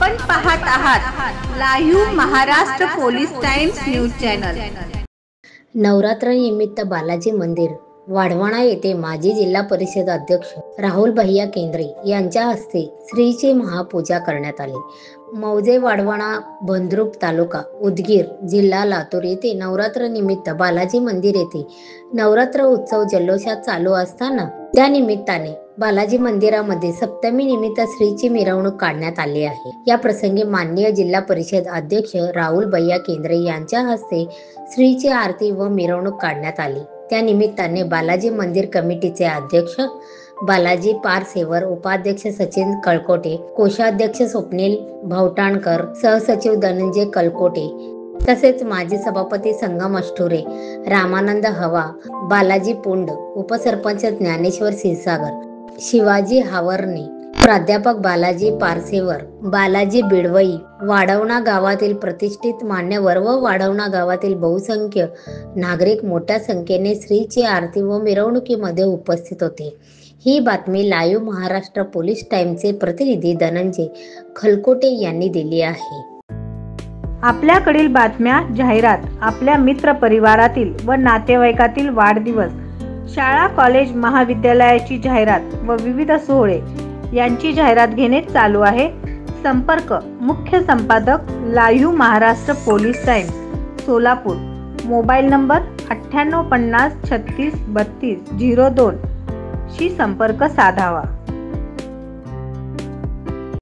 आपण पाहत आहात live Maharashtra police times news channel. Navratra निमित्त बालाजी मंदिर वाढवणा येथे माजी जिल्हा परिषद अध्यक्ष राहुल भैया केंद्रे यांच्या हस्ते श्रीची महापूजा करण्यात आली। मौजे वाढवणा बंद्रुप तालुका उदगीर जिल्हा लातूर येथे नवरात्र निमित्त बालाजी मंदिर येथे नवरात्र उत्सव जल्लोषात चालू असताना त्या निमित्ताने बालाजी मंदिरामध्ये सप्तमी निमित्त श्रीची मिरवणूक काढण्यात आली आहे। या प्रसंगी माननीय जिल्हा परिषद अध्यक्ष राहुल भैया केंद्रे यांच्या हस्ते श्रीची आरती व मिरवणूक काढण्यात आली। त्या निमित्ताने बालाजी मंदिर कमिटीचे अध्यक्ष बालाजी पारसेवर, उपाध्यक्ष सचिन कळकोटे, कोषाध्यक्ष स्वप्नील भवटाणकर, सहसचिव धनंजय कलकोटे तसेच माजी सभापती संगम अष्टुरे, रामानंद हवा, बालाजी पुंड, उपसरपंच ज्ञानेश्वर क्षीरसागर, शिवाजी हावरणे, प्राध्यापक बालाजी पारसेवर, बालाजी बिडवई, वाढवणा गावातील प्रतिष्ठित मान्यवर व वाढवणा गावातील बहुसंख्य नागरिक मोठ्या संख्येने श्रीची आरती व मिरवणुकीमध्ये उपस्थित होते। ही बातमी लाईव्ह महाराष्ट्र पोलीस टाइम्सचे प्रतिनिधी धनंजय कलकोटे यांनी दिली आहे। आपल्याकडील बातम्या, जाहिरात, आपल्या मित्र परिवारातील व नातेवाईकातील वाढदिवस, शाळा, कॉलेज, महाविद्यालयाची जाहिरात व विविध सोहळे यांची जाहिरात घेणे चालू आहे। संपर्क मुख्य संपादक live Maharashtra police times Solapur, mobile number 9850 36 32 02 शी संपर्क साधावा।